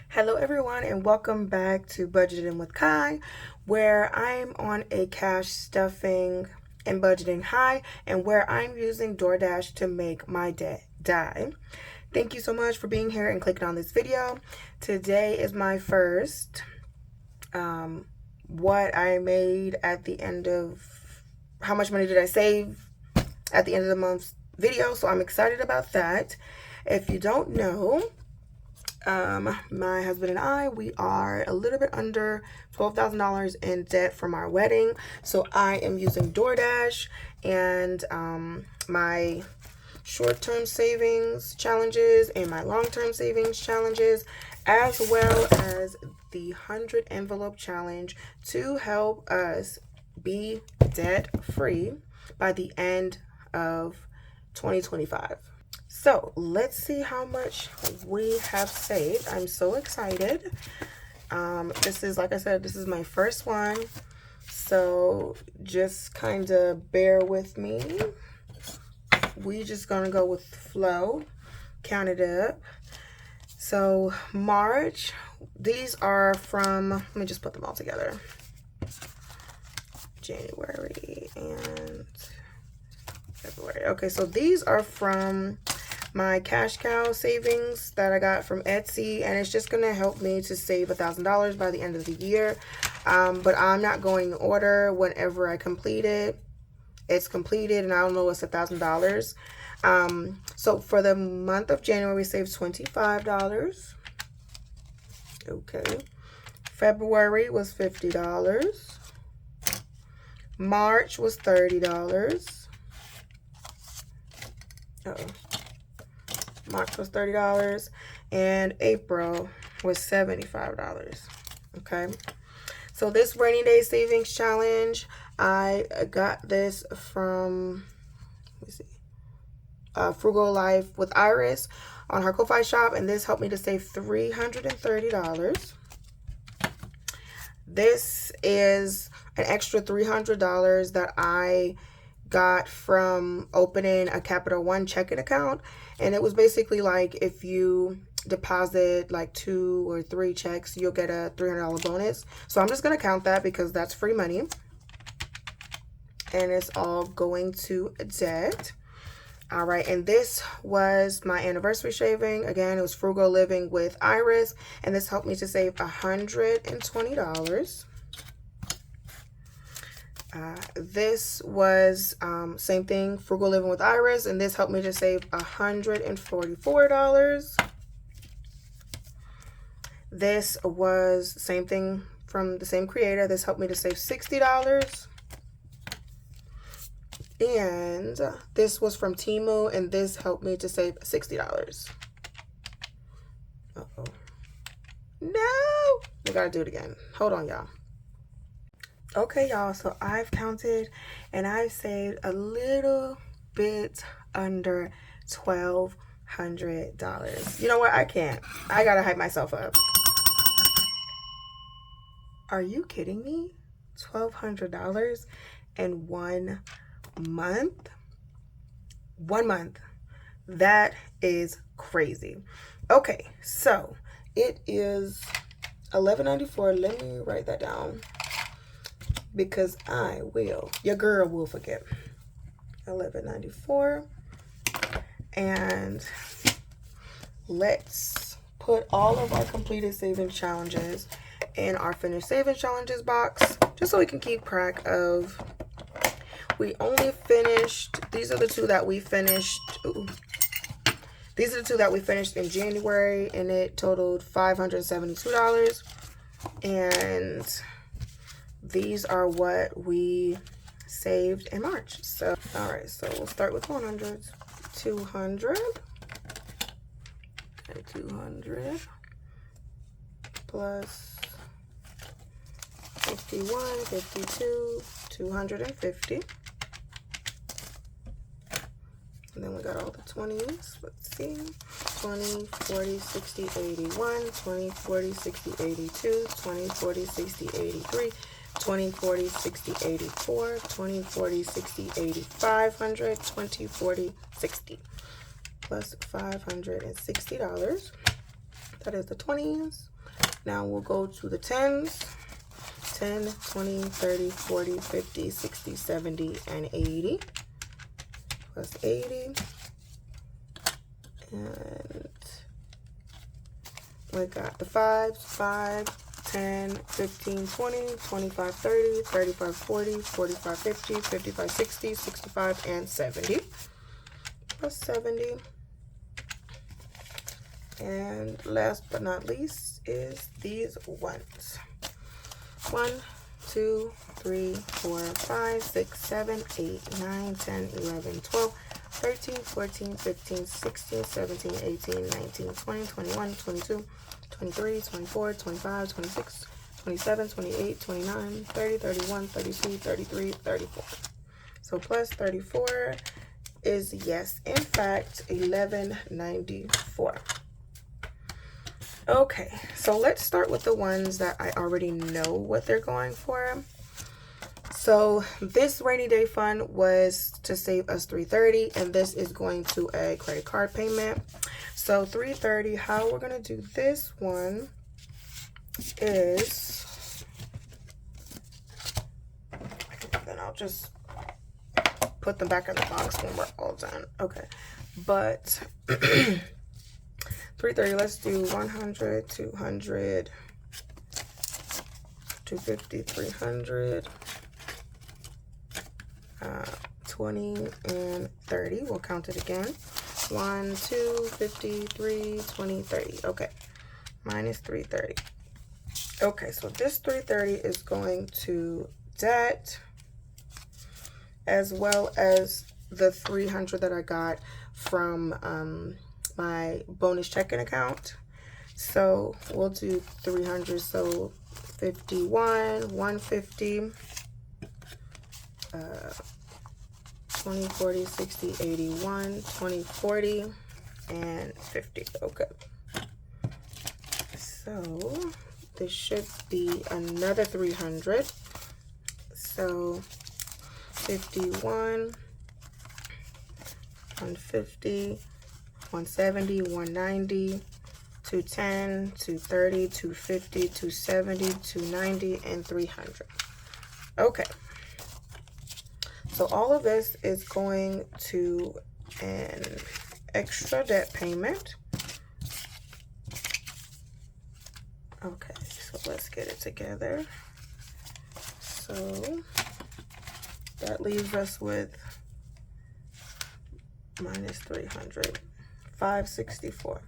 Hello everyone and welcome back to Budgeting with Kai, where I'm on a cash stuffing and budgeting high and where I'm using DoorDash to make my day die. Thank you so much for being here and clicking on this video. Today is my first what I made at the end of how much money did I save at the end of the month's video, so I'm excited about that. If you don't know, my husband and I, we are a little bit under $12,000 in debt from our wedding. So I am using DoorDash and my short-term savings challenges and my long-term savings challenges, as well as the 100 envelope challenge to help us be debt-free by the end of 2025. So let's see how much we have saved. I'm so excited. This is, like I said, this is my first one. So just kind of bear with me. We just gonna go with flow, count it up. So March, these are from, let me just put them all together. January and February. Okay, so these are from my cash cow savings that I got from Etsy, and it's just gonna help me to save $1,000 by the end of the year. But I'm not going in order. Whenever I complete it, it's completed, and I don't know, it's $1,000. So for the month of January, we saved $25. Okay. February was $50. March was $30. March was $30 and April was $75. Okay, so this rainy day savings challenge, I got this from, let me see, Frugal Life with Iris on her Ko-Fi shop, and this helped me to save $330. This is an extra $300 that I got from opening a Capital One checking account, and it was basically like if you deposit like 2 or 3 checks, you'll get a $300 bonus. So I'm just gonna count that because that's free money, and it's all going to debt. All right, and this was my anniversary shaving. Again, it was Frugal Living with Iris, and this helped me to save $120. This was same thing, Frugal Living with Iris, and this helped me to save $144. This was same thing from the same creator. This helped me to save $60. And this was from Temu, and this helped me to save $60. Uh-oh. No! We gotta do it again. Hold on, y'all. Okay, y'all, so I've counted and I've saved a little bit under $1,200. You know what? I can't. I gotta hype myself up. Are you kidding me? $1,200 in 1 month? 1 month. That is crazy. Okay, so it is $11.94. Let me write that down, because your girl will forget. $11.94. And let's put all of our completed savings challenges in our finished savings challenges box, just so we can keep track of. We only finished, these are the two that we finished. These are the two that we finished in January, and it totaled $572. And these are what we saved in March. So, all right, so we'll start with 100s. 200. Okay, 200 plus 51, 52, 250. And then we got all the 20s. Let's see. 20, 40, 60, 81, 20, 40, 60, 82, 20, 40, 60, 83, 20, 40, 60, 84, 20, 40, 60, 8500, 20, 40, 60. Plus $560. That is the 20s. Now we'll go to the 10s. 10, 20, 30, 40, 50, 60, 70, and 80. Plus 80. And we got the 5s. 5, 10, 15, 20, 25, 30, 35, 40, 45, 50, 55, 60, 65, and 70. Plus 70. And last but not least is these ones. 1, 2, 3, 4, 5, 6, 7, 8, 9, 10, 11, 12, 13, 14, 15, 16, 17, 18, 19, 20, 21, 22, 23, 24, 25, 26, 27, 28, 29, 30, 31, 32, 33, 34. So plus 34 is, yes, in fact, $11.94. Okay, so let's start with the ones that I already know what they're going for. So this rainy day fund was to save us $330, and this is going to a credit card payment. So $330, how we're gonna do this one is, then I'll just put them back in the box when we're all done. Okay, but 330, let's do 100, 200, 250, 300, 20, and 30. We'll count it again. 1, 2, 50, 3, 20, 30. Okay, minus 330. Okay, so this 330 is going to debt, as well as the 300 that I got from my bonus checking account. So we'll do 300. So 51, 150, 20, 40, 60, 81, 20, 40, and 50. Okay. So this should be another 300. So 51, 150, 170, 190, 210, 230, 250, 270, 290, and 300. Okay. So all of this is going to an extra debt payment. Okay, so let's get it together. So that leaves us with minus 300, 564.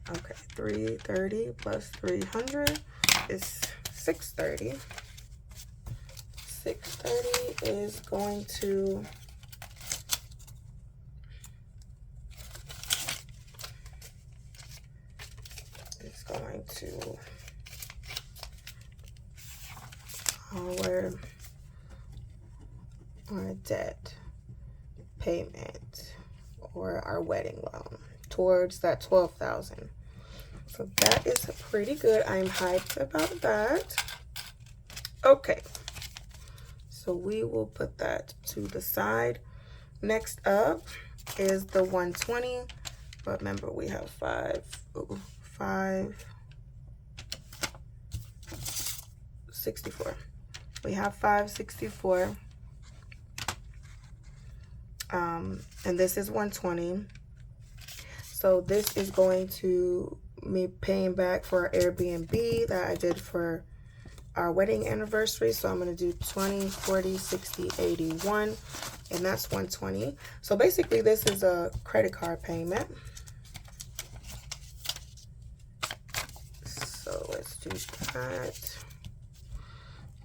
Okay, 330 plus 300 is 630. 630 is going to our debt payment, or our wedding loan, towards that 12,000. So that is pretty good. I'm hyped about that. Okay, so we will put that to the side. Next up is the 120, but remember we have 564. We have 564. And this is 120. So this is going to me paying back for our Airbnb that I did for our wedding anniversary. So I'm going to do 20, 40, 60, 81, and that's 120. So basically this is a credit card payment. So let's do that.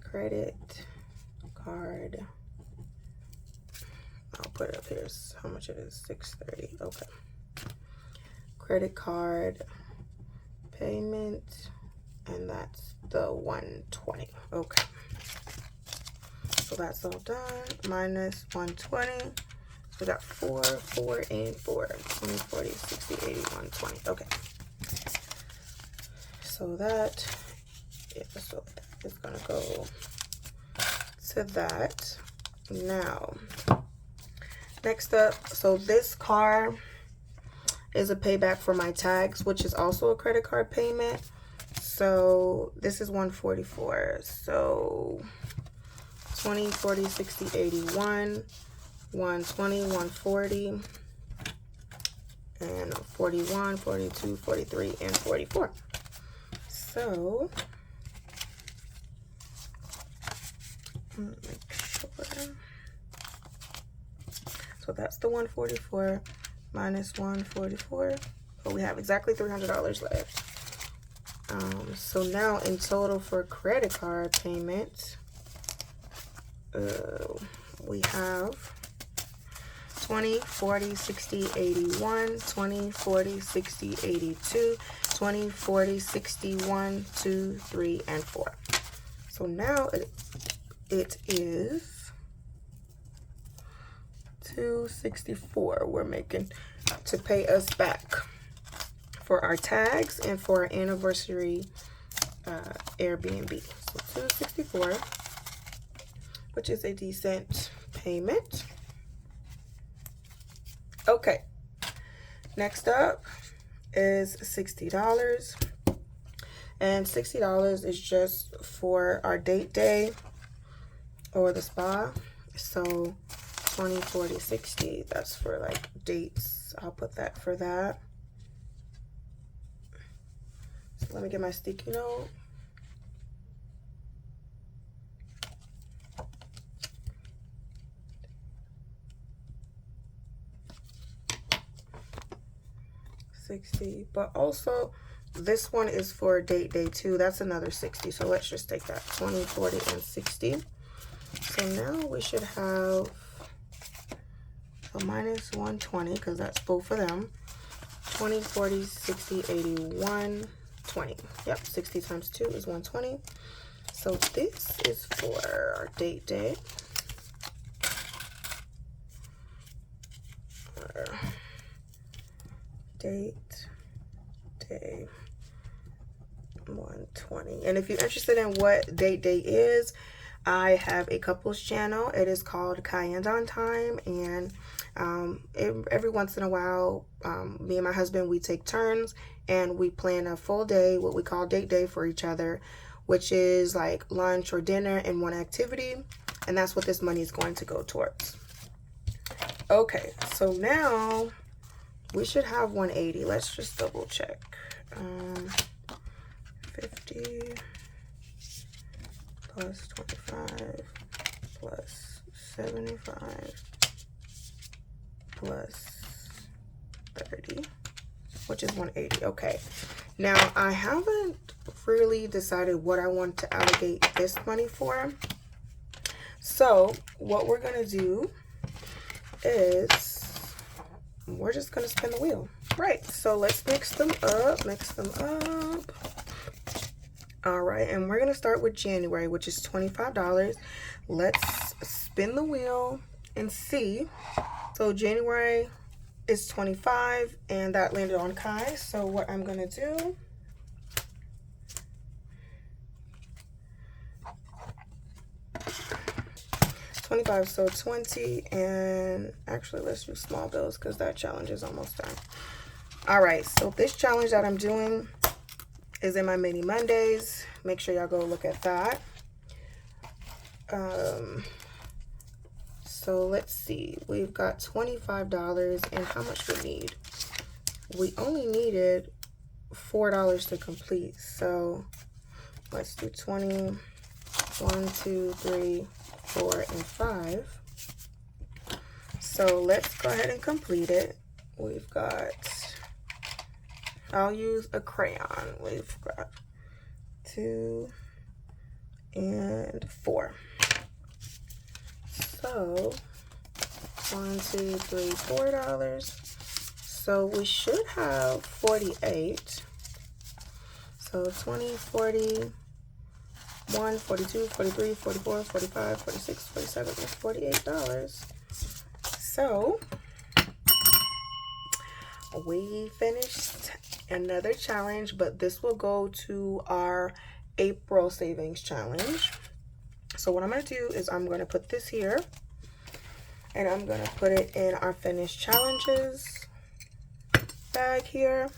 Credit card. I'll put it up here how much it is. 630. Okay. Credit card payment, and that's the 120. Okay. So that's all done. Minus 120. So we got 4, 4, and 4. 20, 40, 60, 80, 120. Okay. So that, yeah, so that is gonna go to that. Now, next up, so this car is a payback for my tags, which is also a credit card payment. So this is 144. So 20, 40, 60, 81, 120, 140, and 41, 42, 43, and 44. So make sure. So that's the 144 minus 144. But we have exactly $300 left. So now in total for credit card payment, we have 20, 40, 60, 81, 20, 40, 60, 82, 20, 40, 61, 2, 3, and 4. So now it is 264 we're making to pay us back for our tags and for our anniversary Airbnb. So 264, which is a decent payment. Okay, next up is $60, and $60 is just for our date day or the spa. So 20, 40, 60, that's for like dates. I'll put that for that. So let me get my sticky note. $60, but also this one is for date day too. That's another $60. So let's just take that 20, 40, and 60. So now we should have a minus 120 because that's both of them. 20, 40, 60, 81, 20. Yep, 60 times 2 is 120. So this is for our date day. Date day 120. And if you're interested in what date day is, I have a couples channel. It is called Cayenne on Time, and every once in a while, me and my husband, we take turns and we plan a full day, what we call date day, for each other, which is like lunch or dinner and one activity, and that's what this money is going to go towards. Okay, so now we should have 180. Let's just double check. 50 plus 25 plus 75 plus 30, which is 180. Okay, now I haven't really decided what I want to allocate this money for. So what we're gonna do is we're just gonna spin the wheel. Right, so let's mix them up. All right, and we're gonna start with January, which is $25. Let's spin the wheel and see. So January is 25, and that landed on Kai. So what I'm gonna do, $25, so 20, and actually let's do small bills because that challenge is almost done. All right, so this challenge that I'm doing is in my mini Mondays. Make sure y'all go look at that. So let's see, we've got $25, and how much we need? We only needed $4 to complete, so let's do 20, 1, 2, 3, 4, and 5. So let's go ahead and complete it. We've got, I'll use a crayon. We've got 2 and 4. So $1, $2, $3, $4. So we should have 48. So 20, 40, 1, 42, 43, 44, 45, 46, 47 is $48. So we finished another challenge, but this will go to our April savings challenge. So what I'm going to do is I'm going to put this here, and I'm going to put it in our finished challenges bag here.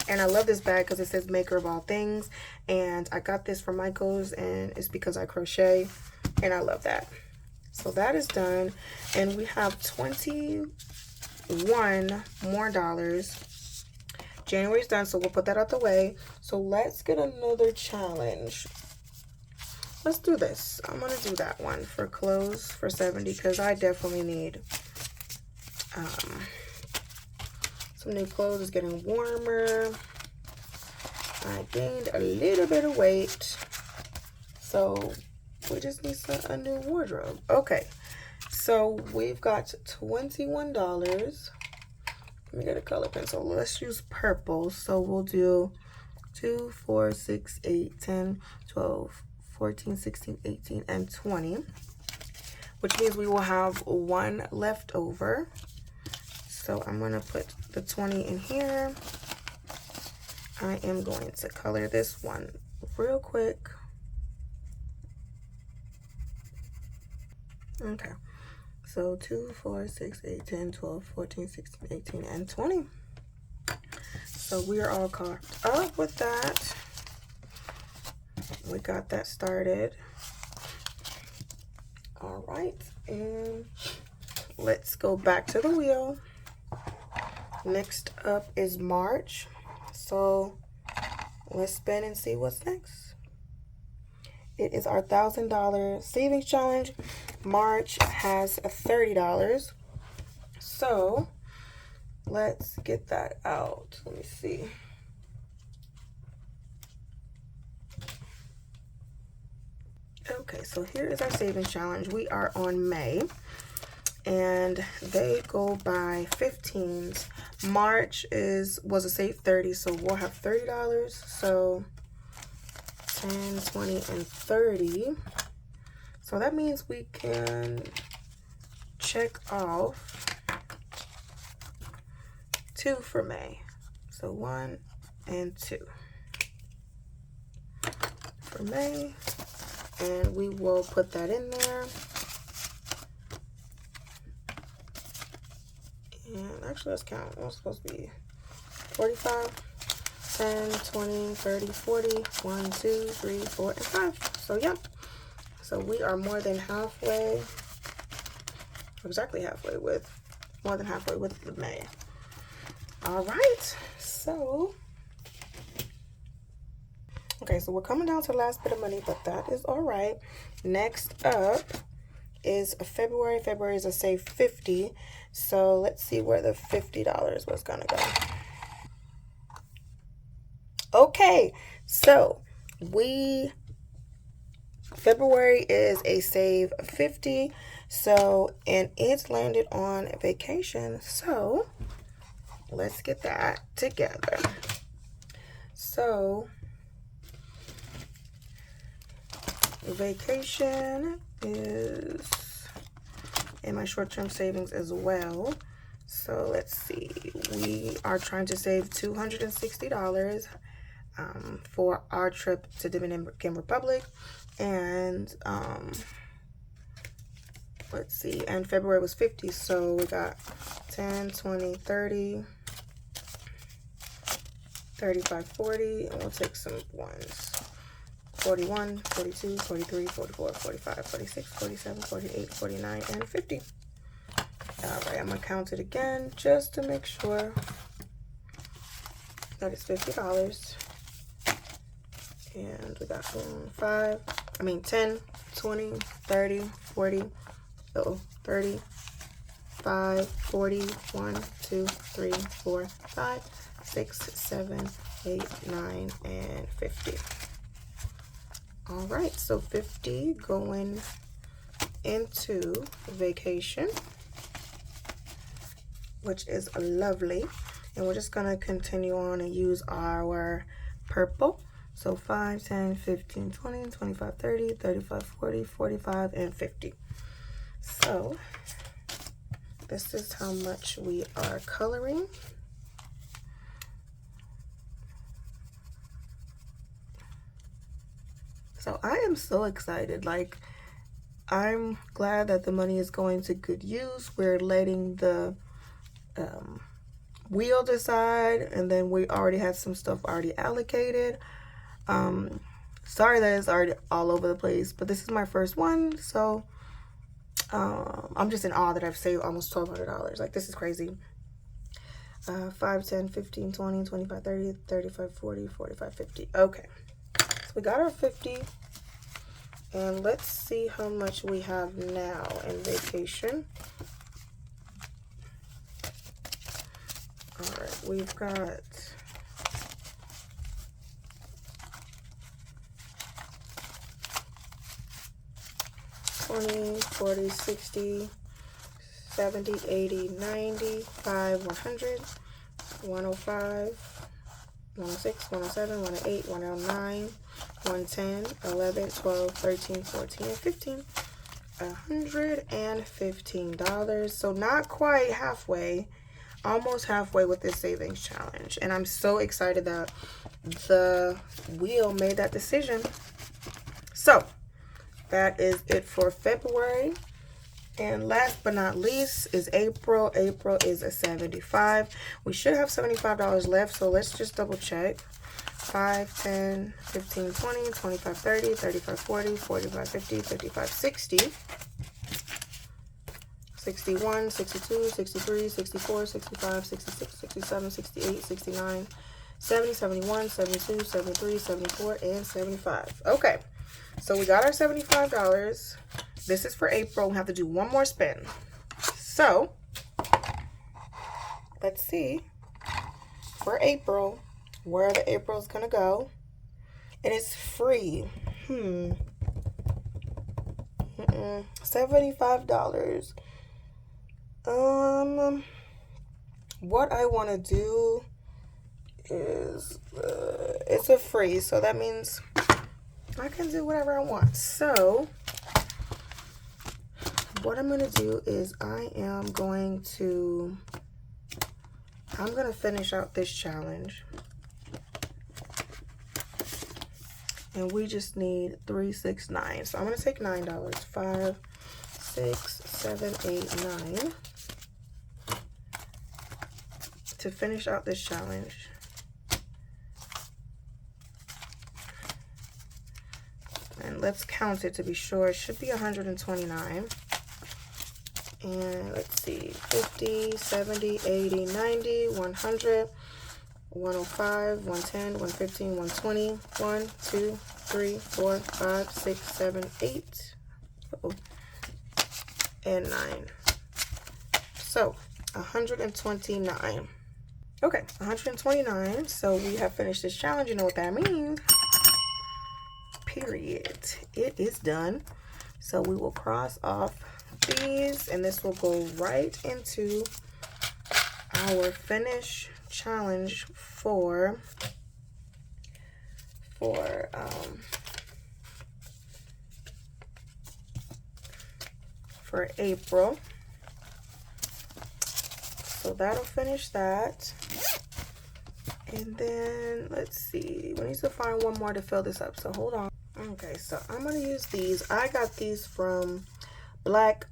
And I love this bag because it says maker of all things. And I got this from Michael's, and it's because I crochet, and I love that. So that is done, and we have 21 more dollars. January's done, so we'll put that out the way. So let's get another challenge. Let's do this. I'm gonna do that one for clothes for 70 because I definitely need some new clothes. It's getting warmer. I gained a little bit of weight, so we just need a new wardrobe. Okay, so we've got $21. Let me get a color pencil. Let's use purple. So we'll do 2, 4, 6, 8, 10, 12, 14, 16, 18, and 20, which means we will have one left over. So I'm going to put the 20 in here. I am going to color this one real quick. Okay, so 2, 4, 6, 8, 10, 12, 14, 16, 18, and 20. So we are all caught up with that. We got that started. All right, and let's go back to the wheel. Next up is March. So let's spin and see what's next. It is our $1,000 savings challenge. March has $30. So let's get that out. Let me see. Okay, so here is our savings challenge. We are on May, and they go by 15s. March was a save 30, so we'll have $30. So 10, 20, and 30. So that means we can check off 2 for May. So 1 and 2 for May. And we will put that in there. And actually, let's count. It's supposed to be 45, 10, 20, 30, 40, 1, 2, 3, 4, and 5. So, yeah. So, we are more than halfway, exactly halfway with, more than halfway with the May. All right. So, okay, so we're coming down to the last bit of money, but that is all right. Next up is February. February is a save 50. So let's see where the $50 was gonna go. Okay, so February is a save 50. So, and it's landed on vacation. So let's get that together. So vacation is in my short-term savings as well. So let's see, we are trying to save $260 for our trip to Dominican Republic, and let's see, and February was 50, so we got 10, 20, 30, 35, 40, and we'll take some ones. 41, 42, 43, 44, 45, 46, 47, 48, 49, and 50. All right, I'm gonna count it again just to make sure that it's $50. And we got 10, 20, 30, 40, 35, 40, 1, 2, 3, 4, 5, 6, 7, 8, 9, and 50. All right, so 50 going into vacation, which is lovely. And we're just gonna continue on and use our purple. So 5, 10, 15, 20, 25, 30, 35, 40, 45, and 50. So this is how much we are coloring. So I am so excited. Like, I'm glad that the money is going to good use. We're letting the wheel decide, and then we already had some stuff already allocated. Sorry that it's already all over the place, but this is my first one, so I'm just in awe that I've saved almost $1,200. Like, this is crazy. 5, 10, 15, 20, 25, 30, 35, 40, 45, 50. Okay, so we got our 50, and let's see how much we have now in vacation. All right, we've got 20, 40, 60, 70, 80, 95, 100, 105, 106, 107, 108, 109, 110, 11, 12, 13, 14, and 15. $115. So not quite halfway, almost halfway with this savings challenge. And I'm so excited that the wheel made that decision. So that is it for February. And last but not least is April. April is a 75. We should have $75 left, so let's just double check. 5, 10, 15, 20, 25, 30, 35, 40, 45, 50, 55, 60, 61, 62, 63, 64, 65, 66, 67, 68, 69, 70, 71, 72, 73, 74, and 75. Okay, so we got our $75. This is for April. We have to do one more spin. So, let's see for April where the April's gonna go. And it's free. $75. What I want to do is it's a free, so that means I can do whatever I want. So what I'm gonna do is I'm gonna finish out this challenge, and we just need 3, 6, 9. So I'm gonna take $9. 5, 6, 7, 8, 9 to finish out this challenge. And let's count it to be sure. It should be 129. And let's see, 50, 70, 80, 90, 100, 105, 110, 115, 120, 1, 2, 3, 4, 5, 6, 7, 8, and 9. So 129. Okay, 129. So we have finished this challenge. You know what that means. Period. It is done. So we will cross off these, and this will go right into our finish challenge for April. So that'll finish that. And then let's see, we need to find one more to fill this up, so hold on. Okay, so I'm gonna use these. I got these from Black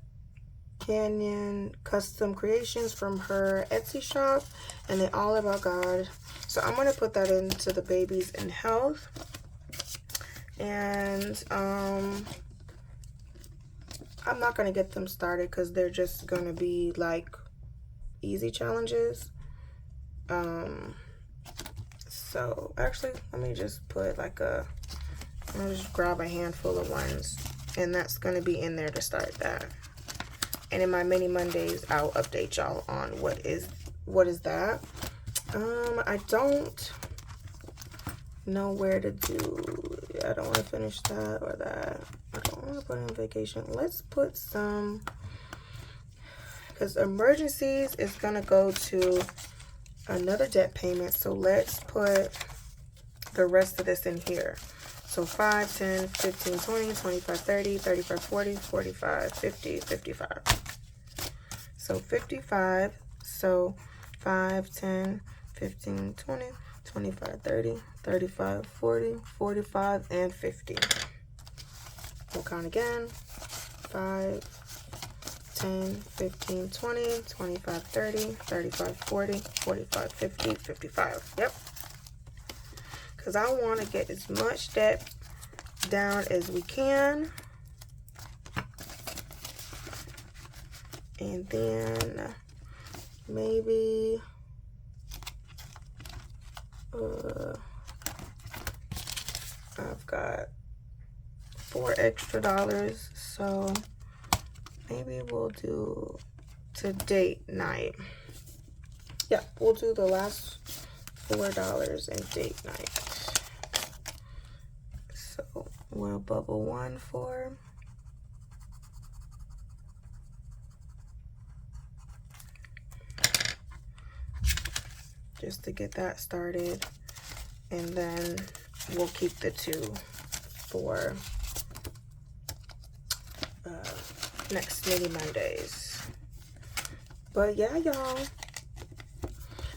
Canyon Custom Creations from her Etsy shop, and they're all about God. So I'm gonna put that into the babies in health. And I'm not gonna get them started because they're just gonna be like easy challenges. So actually, let me just put like I'm gonna just grab a handful of ones, and that's gonna be in there to start that. And in my mini Mondays, I'll update y'all on what is that. I don't know where to do. I don't want to finish that or that. I don't want to put in vacation. Let's put some, because emergencies is gonna go to another debt payment. So let's put the rest of this in here. So 5, 10, 15, 20, 25, 30, 35, 40, 45, 50, 55. So 55. So 5, 10, 15, 20, 25, 30, 35, 40, 45, and 50. We'll count again. 5, 10, 15, 20, 25, 30, 35, 40, 45, 50, 55. Yep. Because I want to get as much debt down as we can. And then maybe I've got $4 extra, so maybe we'll do to date night. Yeah, we'll do the last $4 in date night. So we'll bubble 1 for just to get that started, and then we'll keep the 2 for next mini Mondays. But yeah, y'all,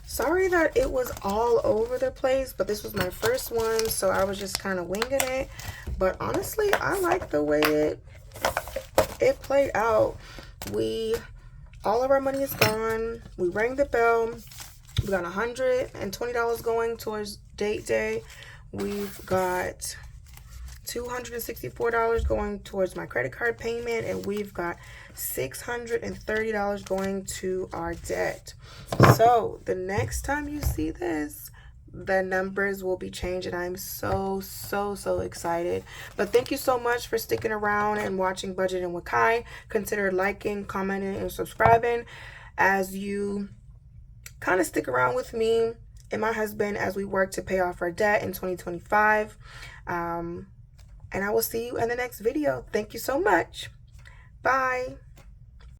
sorry that it was all over the place, but this was my first one, so I was just kind of winging it. But honestly, I like the way it played out. All of our money is gone. We rang the bell. We got $120 going towards date day. We've got $264 going towards my credit card payment, and we've got $630 going to our debt. So the next time you see this, the numbers will be changing. I'm so excited. But thank you so much for sticking around and watching Budgeting with Kai. Consider liking, commenting, and subscribing as you kind of stick around with me and my husband as we work to pay off our debt in 2025. And I will see you in the next video. Thank you so much. Bye.